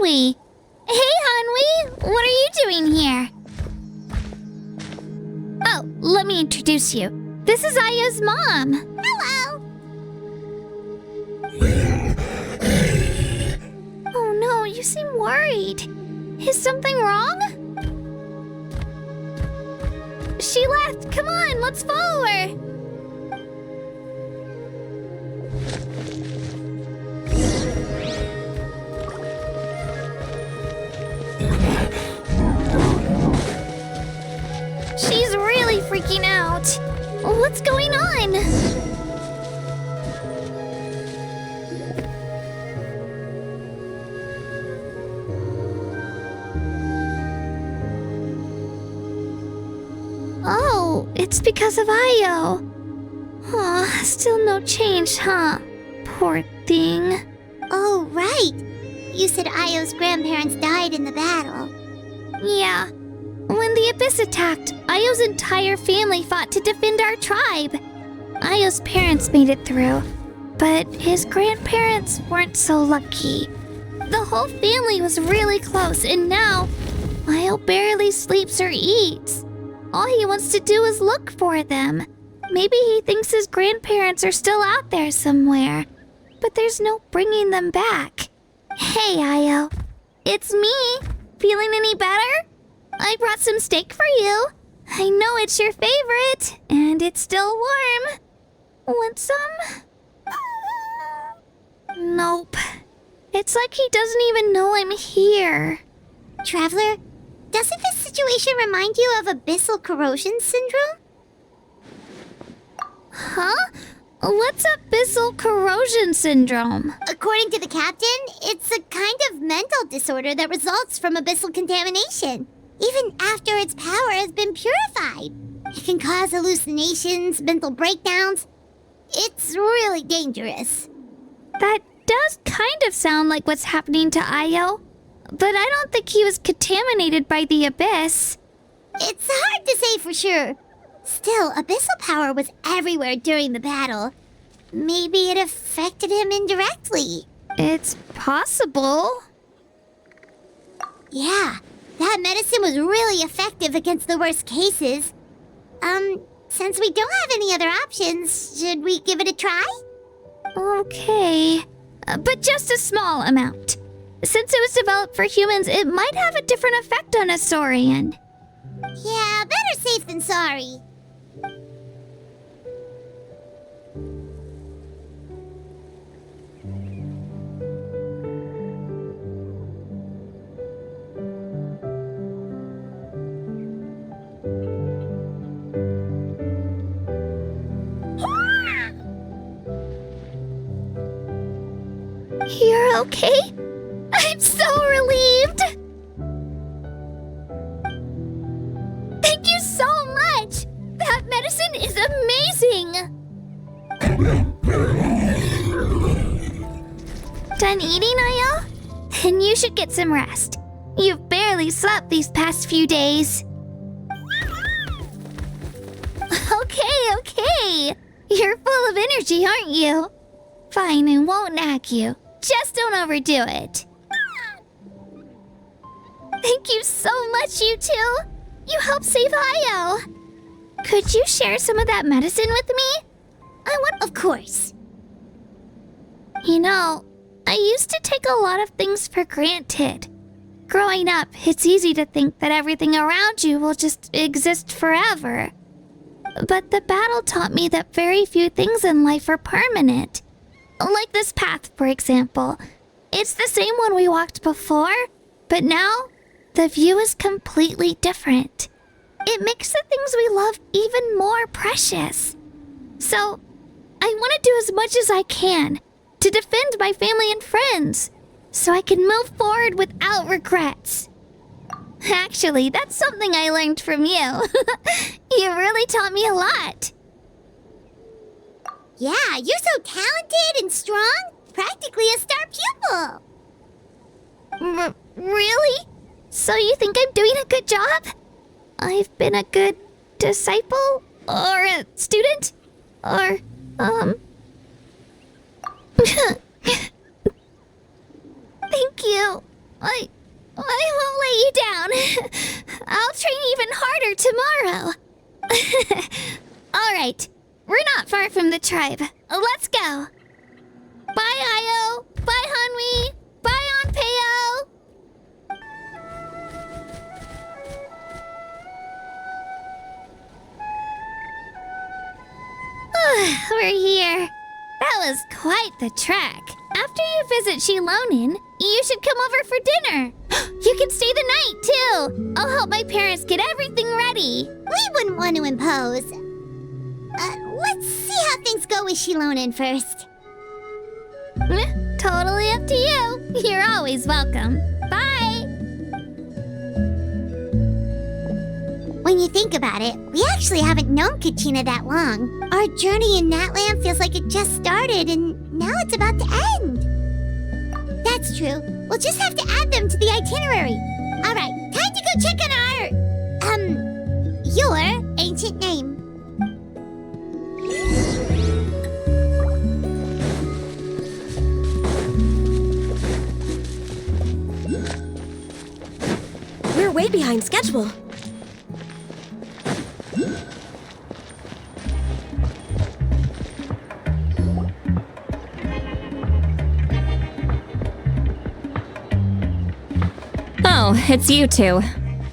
Hanwi. Hey, Hanwi! What are you doing here? Oh, let me introduce you. This is Ayo's mom. Hello! Oh no, you seem worried. Is something wrong? She left. Come on, let's follow her. She's really freaking out. What's going on? Oh, it's because of Ayo. Aw, still no change, huh? Poor thing. Oh, right. You said Ayo's grandparents died in the battle. Yeah. When the Abyss attacked, Ayo's entire family fought to defend our tribe. Ayo's parents made it through, but his grandparents weren't so lucky. The whole family was really close, and now Ayo barely sleeps or eats. All he wants to do is look for them. Maybe he thinks his grandparents are still out there somewhere, but there's no bringing them back. Hey, Ayo. It's me. Feeling any better? I brought some steak for you. I know it's your favorite, and it's still warm. Want some? Nope. It's like he doesn't even know I'm here. Traveler, doesn't this situation remind you of abyssal corrosion syndrome? Huh? What's abyssal corrosion syndrome? According to the captain, it's a kind of mental disorder that results from abyssal contamination. Even after its power has been purified. It can cause hallucinations, mental breakdowns. It's really dangerous. That does kind of sound like what's happening to Ayo, but I don't think he was contaminated by the Abyss. It's hard to say for sure. Still, abyssal power was everywhere during the battle. Maybe it affected him indirectly. It's possible. Yeah, that medicine was really effective against the worst cases. Since we don't have any other options, should we give it a try? Okay, but just a small amount. Since it was developed for humans, it might have a different effect on a Saurian. Yeah, better safe than sorry. You're okay? I'm so relieved! Thank you so much! That medicine is amazing! Done eating, Ayo? Then you should get some rest. You've barely slept these past few days. Okay. You're full of energy, aren't you? Fine, I won't nag you. Just don't overdo it. Thank you so much, you two. You helped save Ayo. Could you share some of that medicine with me? Of course. You know, I used to take a lot of things for granted. Growing up, it's easy to think that everything around you will just exist forever. But the battle taught me that very few things in life are permanent. Like this path, for example. It's the same one we walked before, but now the view is completely different. It makes the things we love even more precious. So, I want to do as much as I can to defend my family and friends, so I can move forward without regrets. Actually, that's something I learned from you. You really taught me a lot. Yeah, you're so talented and strong. Practically a star pupil. Really? So you think I'm doing a good job? I've been a good disciple? Or a student? Or, Thank you. I won't let you down. I'll train even harder tomorrow. Alright, we're not far from the tribe. Let's go. Bye, Io. Bye, Hanwi. Bye, Onpeo. We're here. That was quite the trek. After you visit Xilonen, you should come over for dinner. You can stay the night, too. I'll help my parents get everything ready. We wouldn't want to impose. Let's see how things go with Xilonen first. Totally up to you. You're always welcome. Bye. When you think about it, we actually haven't known Kachina that long. Our journey in Natland feels like it just started and now it's about to end. That's true. We'll just have to add them to the itinerary. Alright, time to go check on your ancient name. We're way behind schedule. Oh, it's you two.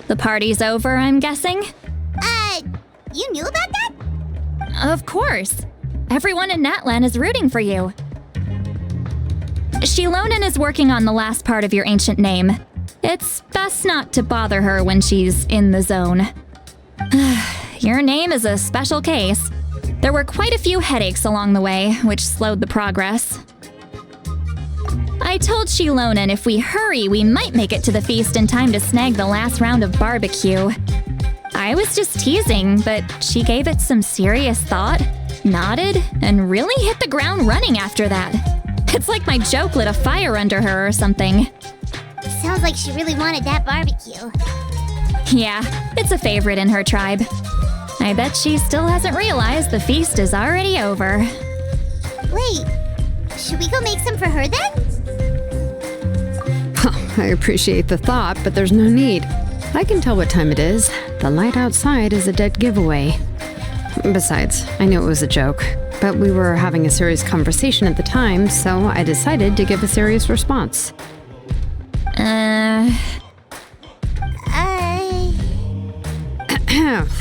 The party's over, I'm guessing? You knew about that? Of course. Everyone in Natlan is rooting for you. Xilonen is working on the last part of your ancient name. It's best not to bother her when she's in the zone. Your name is a special case. There were quite a few headaches along the way, which slowed the progress. I told Xilonen if we hurry, we might make it to the feast in time to snag the last round of barbecue. I was just teasing, but she gave it some serious thought, nodded, and really hit the ground running after that. It's like my joke lit a fire under her or something. Sounds like she really wanted that barbecue. Yeah, it's a favorite in her tribe. I bet she still hasn't realized the feast is already over. Wait, should we go make some for her then? I appreciate the thought, but there's no need. I can tell what time it is. The light outside is a dead giveaway. Besides, I knew it was a joke, but we were having a serious conversation at the time, so I decided to give a serious response.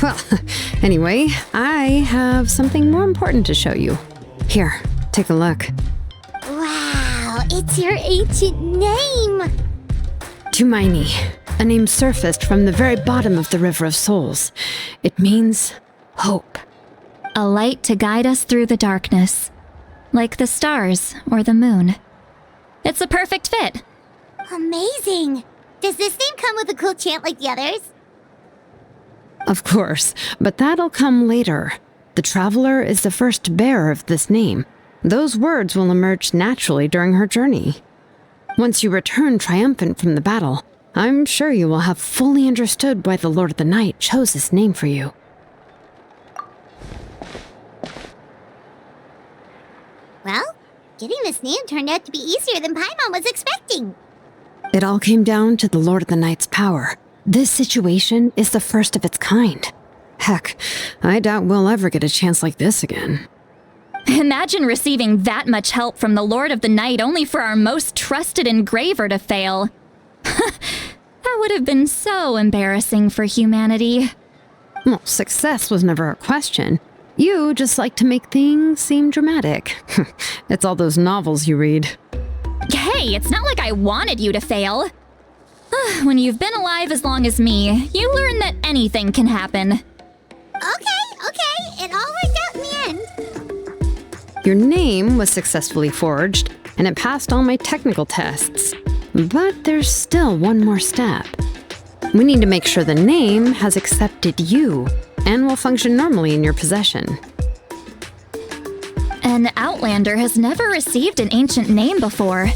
Well, anyway, I have something more important to show you. Here, take a look. Wow, it's your ancient name! Tumaini, a name surfaced from the very bottom of the River of Souls. It means hope. A light to guide us through the darkness, like the stars or the moon. It's a perfect fit. Amazing! Does this name come with a cool chant like the others? Of course, but that'll come later. The Traveler is the first bearer of this name. Those words will emerge naturally during her journey. Once you return triumphant from the battle, I'm sure you will have fully understood why the Lord of the Night chose this name for you. Well, getting this name turned out to be easier than Paimon was expecting. It all came down to the Lord of the Night's power. This situation is the first of its kind. Heck, I doubt we'll ever get a chance like this again. Imagine receiving that much help from the Lord of the Night only for our most trusted engraver to fail. That would have been so embarrassing for humanity. Well, success was never a question. You just like to make things seem dramatic. It's all those novels you read. Hey, it's not like I wanted you to fail. When you've been alive as long as me, you learn that anything can happen. Okay, it all worked out in the end. Your name was successfully forged, and it passed all my technical tests. But there's still one more step. We need to make sure the name has accepted you, and will function normally in your possession. An Outlander has never received an ancient name before.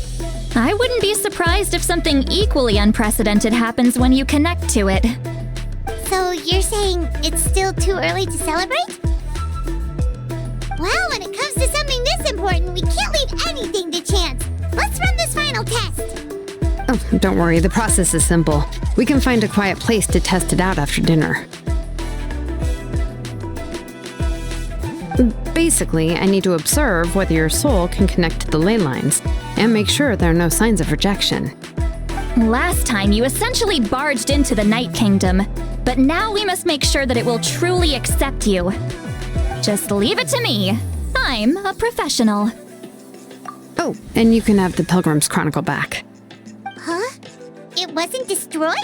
I wouldn't be surprised if something equally unprecedented happens when you connect to it. So you're saying it's still too early to celebrate? Well, when it comes to something this important, we can't leave anything to chance. Let's run this final test. Oh, don't worry, the process is simple. We can find a quiet place to test it out after dinner. Basically, I need to observe whether your soul can connect to the ley lines, and make sure there are no signs of rejection. Last time, you essentially barged into the Night Kingdom, but now we must make sure that it will truly accept you. Just leave it to me. I'm a professional. Oh, and you can have the Pilgrim's Chronicle back. Huh? It wasn't destroyed?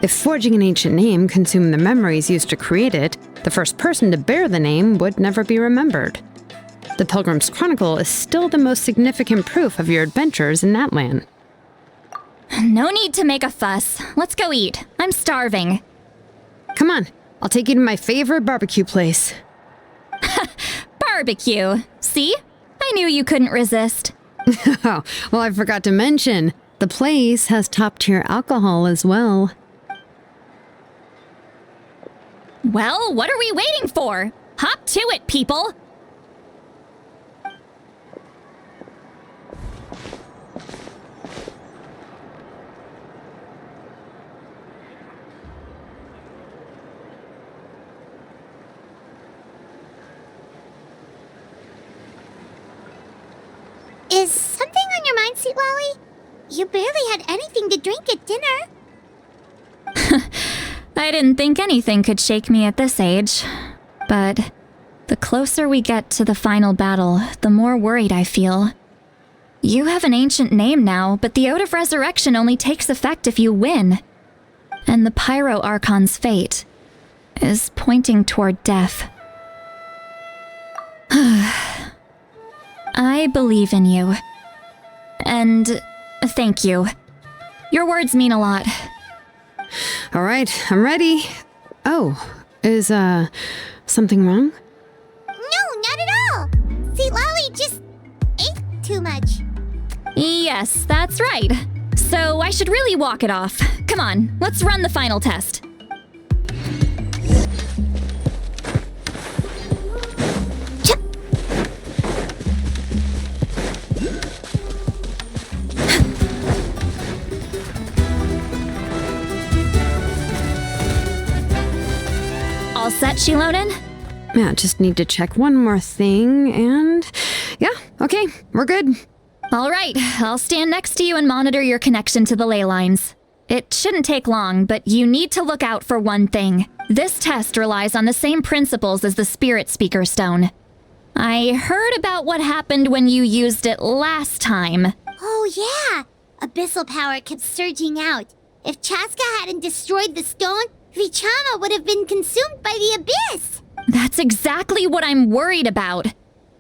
If forging an ancient name consumed the memories used to create it, the first person to bear the name would never be remembered. The Pilgrim's Chronicle is still the most significant proof of your adventures in that land. No need to make a fuss. Let's go eat. I'm starving. Come on, I'll take you to my favorite barbecue place. Barbecue. See? I knew you couldn't resist. Oh, well, I forgot to mention, the place has top-tier alcohol as well. Well, what are we waiting for? Hop to it, people! Is something on your mind, Citlali? You barely had anything to drink at dinner. I didn't think anything could shake me at this age. But the closer we get to the final battle, the more worried I feel. You have an ancient name now, but the Ode of Resurrection only takes effect if you win. And the Pyro Archon's fate is pointing toward death. I believe in you. And thank you. Your words mean a lot. All right, I'm ready. Oh, is, something wrong? No, not at all. Citlali just ate too much. Yes, that's right. So I should really walk it off. Come on, let's run the final test. All set, Xilonen? Yeah, just need to check one more thing, and yeah, okay, we're good. All right, I'll stand next to you and monitor your connection to the ley lines. It shouldn't take long, but you need to look out for one thing. This test relies on the same principles as the Spirit Speaker Stone. I heard about what happened when you used it last time. Oh, yeah. Abyssal power kept surging out. If Chaska hadn't destroyed the stone, Vichama would have been consumed by the abyss. That's exactly what I'm worried about.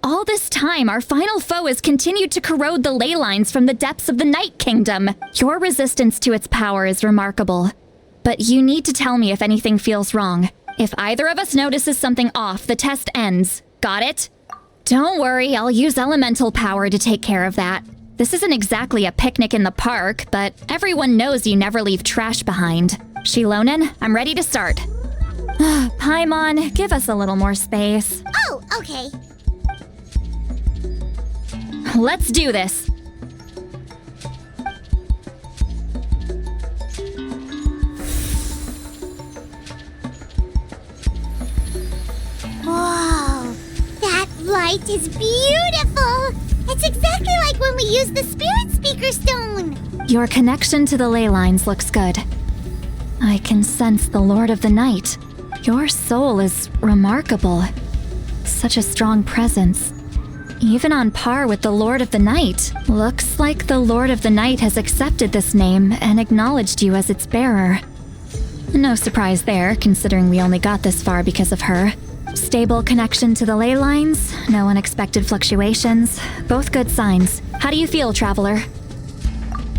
All this time, our final foe has continued to corrode the ley lines from the depths of the Night Kingdom. Your resistance to its power is remarkable. But you need to tell me if anything feels wrong. If either of us notices something off, the test ends. Got it? Don't worry, I'll use elemental power to take care of that. This isn't exactly a picnic in the park, but everyone knows you never leave trash behind. Xilonen, I'm ready to start. Paimon, give us a little more space. Oh, okay. Let's do this. Whoa, that light is beautiful. It's exactly like when we used the Spirit Speaker Stone. Your connection to the ley lines looks good. I can sense the Lord of the Night. Your soul is remarkable. Such a strong presence. Even on par with the Lord of the Night. Looks like the Lord of the Night has accepted this name and acknowledged you as its bearer. No surprise there, considering we only got this far because of her. Stable connection to the ley lines, no unexpected fluctuations. Both good signs. How do you feel, Traveler?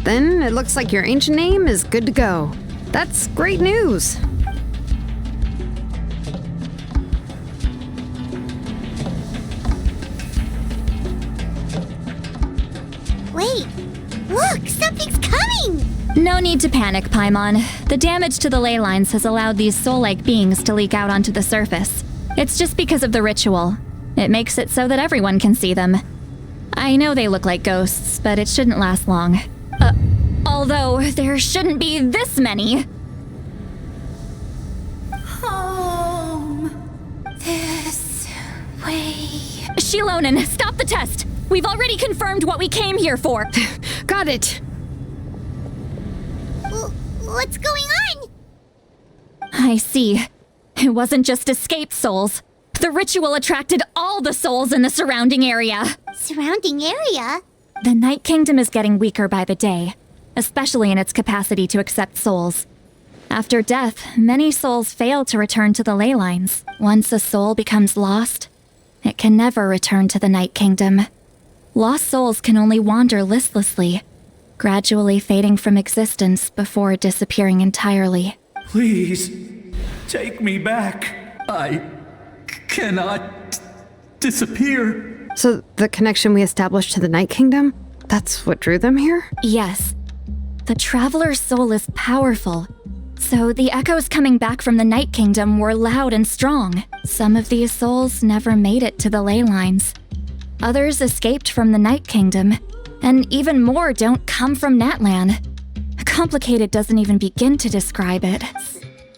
Then it looks like your ancient name is good to go. That's great news. Wait, look, something's coming! No need to panic, Paimon. The damage to the ley lines has allowed these soul-like beings to leak out onto the surface. It's just because of the ritual. It makes it so that everyone can see them. I know they look like ghosts, but it shouldn't last long. Although, there shouldn't be this many. Home. This way. Xilonen, stop the test! We've already confirmed what we came here for. Got it! What's going on? I see. It wasn't just escaped souls. The ritual attracted all the souls in the surrounding area. Surrounding area? The Night Kingdom is getting weaker by the day, especially in its capacity to accept souls. After death, many souls fail to return to the Ley Lines. Once a soul becomes lost, it can never return to the Night Kingdom. Lost souls can only wander listlessly, gradually fading from existence before disappearing entirely. Please, take me back. I cannot disappear. So the connection we established to the Night Kingdom, that's what drew them here? Yes. The Traveler's soul is powerful, so the echoes coming back from the Night Kingdom were loud and strong. Some of these souls never made it to the Ley Lines. Others escaped from the Night Kingdom, and even more don't come from Natlan. Complicated doesn't even begin to describe it.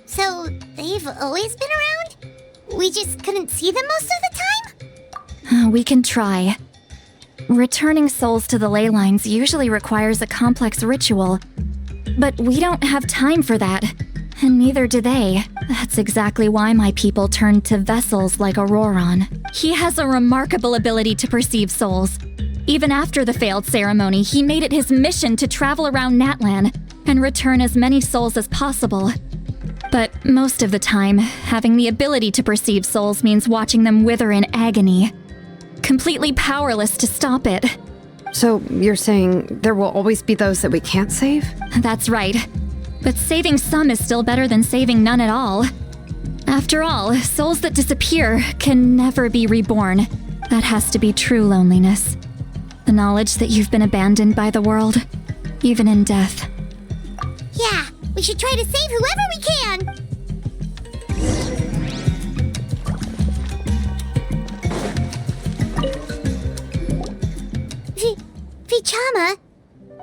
So, they've always been around? We just couldn't see them most of the time? We can try. Returning souls to the Ley Lines usually requires a complex ritual, but we don't have time for that, and neither do they. That's exactly why my people turned to vessels like Auroron. He has a remarkable ability to perceive souls. Even after the failed ceremony, he made it his mission to travel around Natlan and return as many souls as possible. But most of the time, having the ability to perceive souls means watching them wither in agony. Completely powerless to stop it. So you're saying there will always be those that we can't save? That's right. But saving some is still better than saving none at all. After all, souls that disappear can never be reborn. That has to be true loneliness. The knowledge that you've been abandoned by the world, even in death. Yeah, we should try to save whoever we can! Vichama,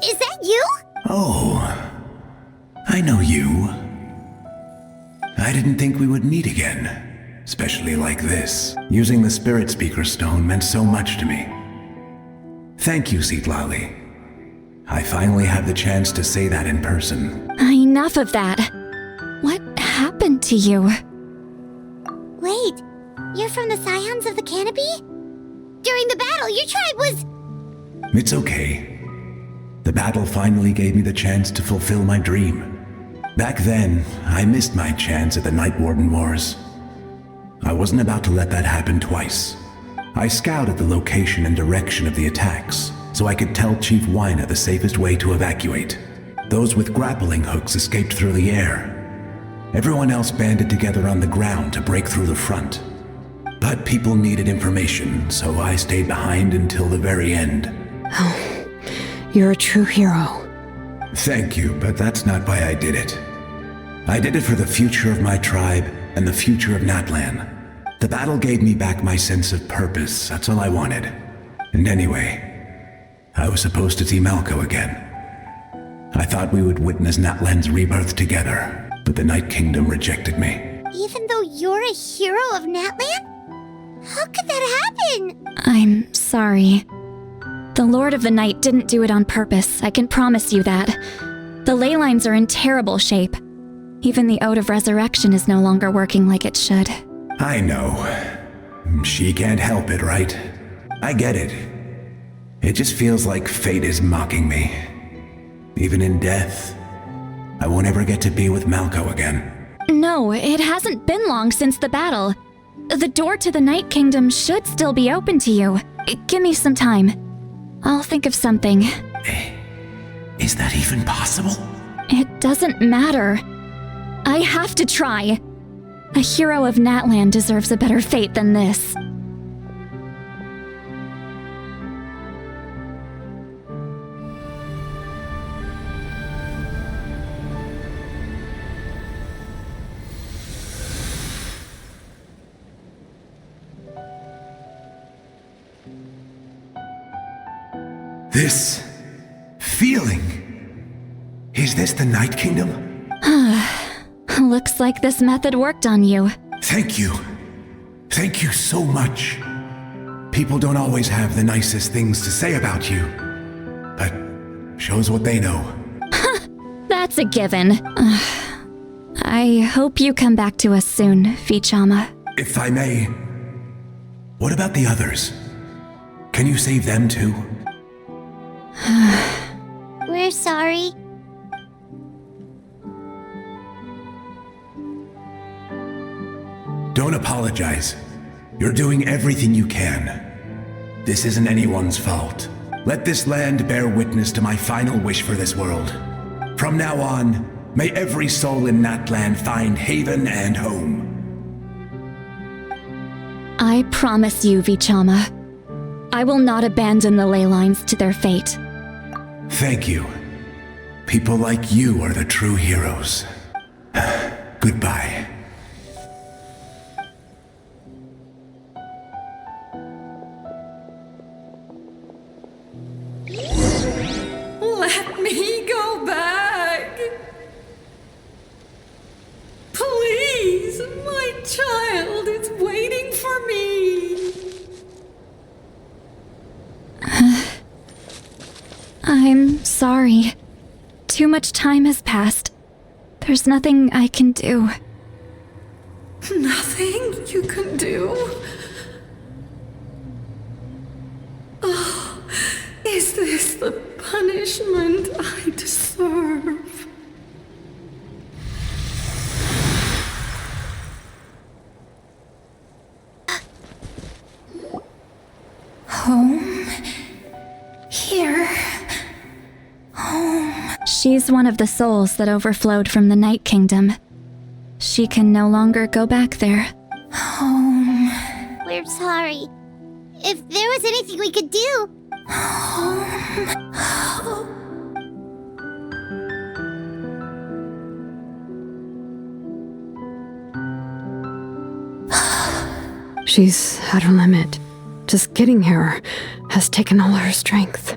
is that you? Oh, I know you. I didn't think we would meet again, especially like this. Using the Spirit Speaker Stone meant so much to me. Thank you, Citlali. I finally have the chance to say that in person. Enough of that. What happened to you? Wait, you're from the Scions of the Canopy? During the battle, your tribe was... It's okay. The battle finally gave me the chance to fulfill my dream. Back then, I missed my chance at the Night Warden Wars. I wasn't about to let that happen twice. I scouted the location and direction of the attacks, so I could tell Chief Wyna the safest way to evacuate. Those with grappling hooks escaped through the air. Everyone else banded together on the ground to break through the front. But people needed information, so I stayed behind until the very end. Oh, you're a true hero. Thank you, but that's not why I did it. I did it for the future of my tribe and the future of Natlan. The battle gave me back my sense of purpose, that's all I wanted. And anyway, I was supposed to see Malco again. I thought we would witness Natlan's rebirth together, but the Night Kingdom rejected me. Even though you're a hero of Natlan? How could that happen? I'm sorry. The Lord of the Night didn't do it on purpose, I can promise you that. The Ley Lines are in terrible shape. Even the Ode of Resurrection is no longer working like it should. I know. She can't help it, right? I get it. It just feels like fate is mocking me. Even in death, I won't ever get to be with Malco again. No, it hasn't been long since the battle. The door to the Night Kingdom should still be open to you. Give me some time. I'll think of something. Is that even possible? It doesn't matter. I have to try. A hero of Natlan deserves a better fate than this. This feeling. this the Night Kingdom? Looks like this method worked on you. Thank you. Thank you so much. People don't always have the nicest things to say about you, but shows what they know. That's a given. I hope you come back to us soon, Vichama. If I may, what about the others? Can you save them too? We're sorry. Don't apologize. You're doing everything you can. This isn't anyone's fault. Let this land bear witness to my final wish for this world. From now on, may every soul in Natland find haven and home. I promise you, Vichama. I will not abandon the Ley Lines to their fate. Thank you. People like you are the true heroes. Goodbye. Let me go back. Please, my child is waiting for me. I'm sorry. Too much time has passed. There's nothing I can do. Nothing you can do? Oh, is this the punishment I deserve? Home? Here? Home? She's one of the souls that overflowed from the Night Kingdom. She can no longer go back there. Home? We're sorry. If there was anything we could do. She's at her limit. Just getting here has taken all her strength.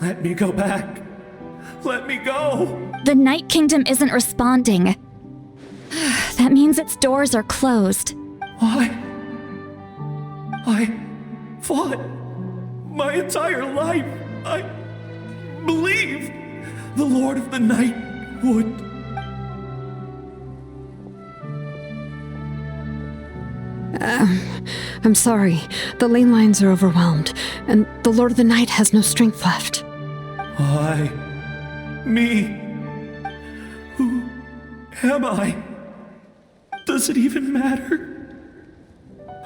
Let me go back. Let me go. The Night Kingdom isn't responding. That means its doors are closed. I fought my entire life. I believed the Lord of the Night would. I'm sorry. The Ley Lines are overwhelmed, and the Lord of the Night has no strength left. Why? Me? Who am I? Does it even matter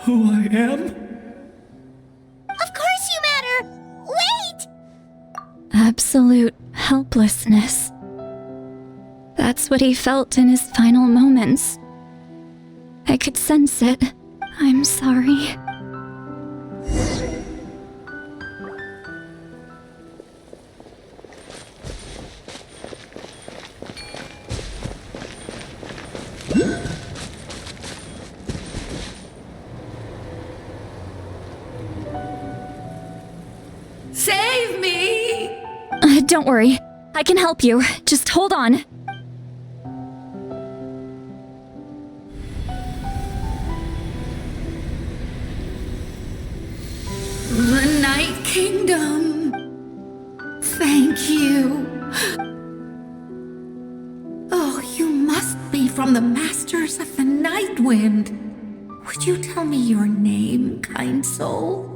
who I am? Of course you matter! Wait! Absolute helplessness. That's what he felt in his final moments. I could sense it. I'm sorry. Save me! Don't worry. I can help you. Just hold on. The Night Kingdom. Thank you. Oh, you must be from the Masters of the Night Wind. Would you tell me your name, kind soul?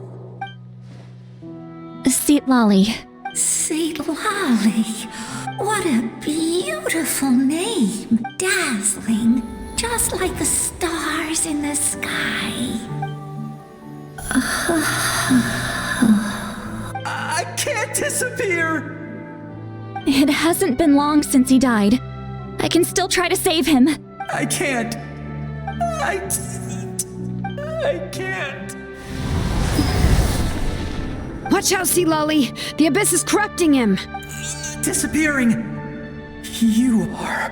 Citlali. Citlali. What a beautiful name. Dazzling, just like the stars in the sky. I can't disappear! It hasn't been long since he died. I can still try to save him. I can't. I can't. Watch out, Citlali! The abyss is corrupting him! Disappearing. You are.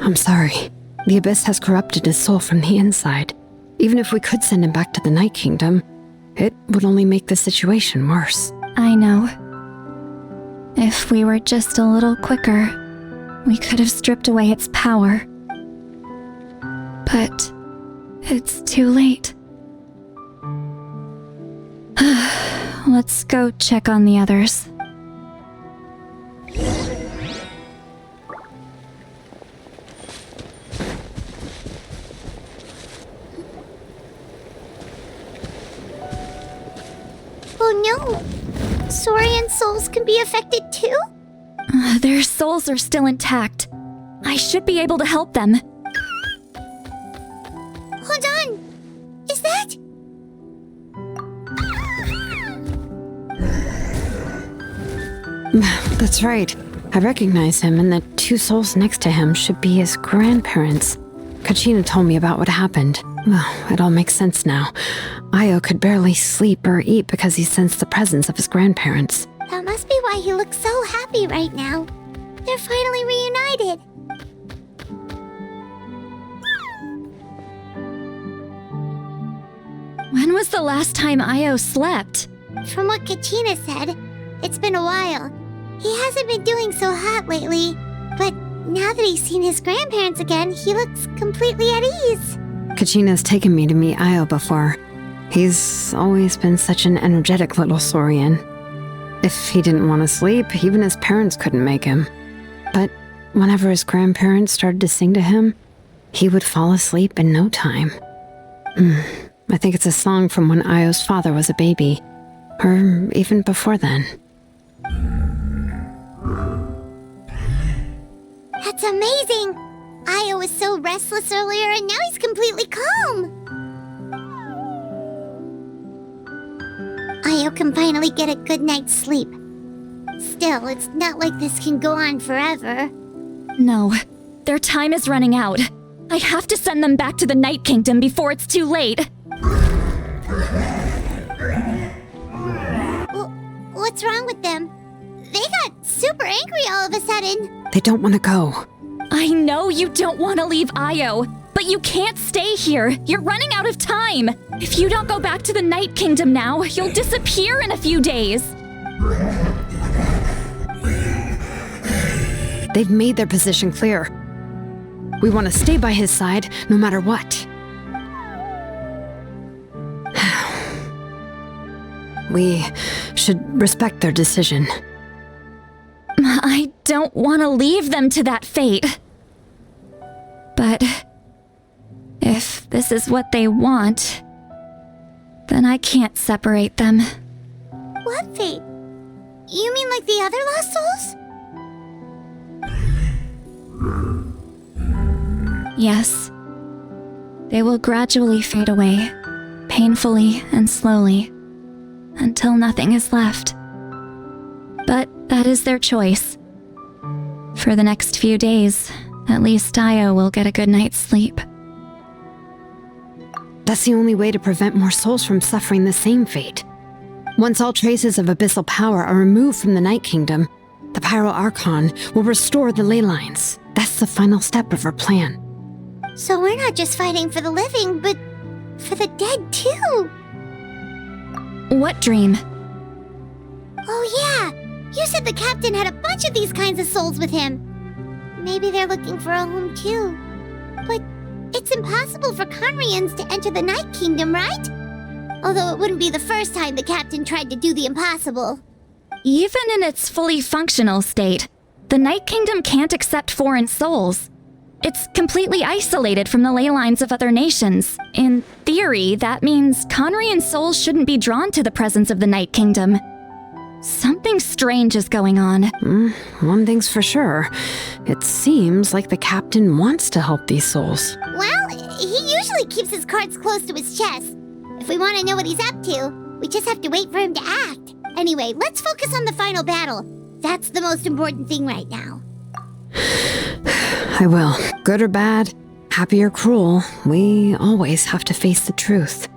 I'm sorry. The Abyss has corrupted his soul from the inside. Even if we could send him back to the Night Kingdom, it would only make the situation worse. I know. If we were just a little quicker, we could have stripped away its power. But it's too late. Let's go check on the others. Oh no! Saurian souls can be affected too? Their souls are still intact. I should be able to help them. Hold on! Is that... That's right. I recognize him, and the two souls next to him should be his grandparents. Kachina told me about what happened. Well, it all makes sense now. Io could barely sleep or eat because he sensed the presence of his grandparents. That must be why he looks so happy right now. They're finally reunited. When was the last time Io slept? From what Kachina said, it's been a while. He hasn't been doing so hot lately, but now that he's seen his grandparents again, he looks completely at ease. Kachina's taken me to meet Io before. He's always been such an energetic little Saurian. If he didn't want to sleep, even his parents couldn't make him. But whenever his grandparents started to sing to him, he would fall asleep in no time. I think it's a song from when Io's father was a baby, or even before then. That's amazing! Io was so restless earlier and now he's completely calm! Io can finally get a good night's sleep. Still, it's not like this can go on forever. No, their time is running out. I have to send them back to the Night Kingdom before it's too late. What's wrong with them? They got super angry all of a sudden. They don't want to go. I know you don't want to leave Io, but you can't stay here. You're running out of time. If you don't go back to the Night Kingdom now, you'll disappear in a few days. They've made their position clear. We want to stay by his side, no matter what. We should respect their decision. I don't want to leave them to that fate. But if this is what they want, then I can't separate them. What fate? You mean like the other lost souls? Yes. They will gradually fade away, painfully and slowly, until nothing is left. But that is their choice. For the next few days, at least Io will get a good night's sleep. That's the only way to prevent more souls from suffering the same fate. Once all traces of abyssal power are removed from the Night Kingdom, the Pyro Archon will restore the Ley Lines. That's the final step of our plan. So we're not just fighting for the living, but for the dead too. What dream? Oh yeah! You said the captain had a bunch of these kinds of souls with him. Maybe they're looking for a home too. But it's impossible for Conrians to enter the Night Kingdom, right? Although it wouldn't be the first time the captain tried to do the impossible. Even in its fully functional state, the Night Kingdom can't accept foreign souls. It's completely isolated from the ley lines of other nations. In theory, that means Conrian souls shouldn't be drawn to the presence of the Night Kingdom. Something strange is going on. One thing's for sure. It seems like the captain wants to help these souls. Well, he usually keeps his cards close to his chest. If we want to know what he's up to, we just have to wait for him to act. Anyway, let's focus on the final battle. That's the most important thing right now. I will. Good or bad, happy or cruel, we always have to face the truth.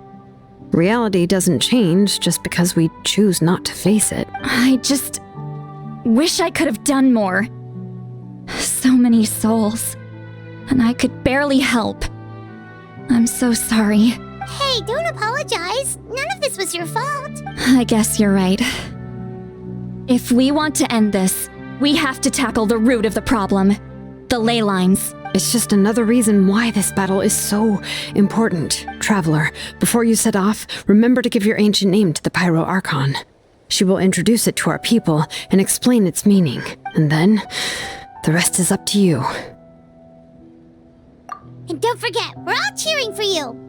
Reality doesn't change just because we choose not to face it. I just wish I could have done more. So many souls. and I could barely help. I'm so sorry. Hey, don't apologize. None of this was your fault. I guess you're right. If we want to end this, we have to tackle the root of the problem. The Ley Lines. It's just another reason why this battle is so important. Traveler, before you set off, remember to give your ancient name to the Pyro Archon. She will introduce it to our people and explain its meaning. And then, the rest is up to you. And don't forget, we're all cheering for you.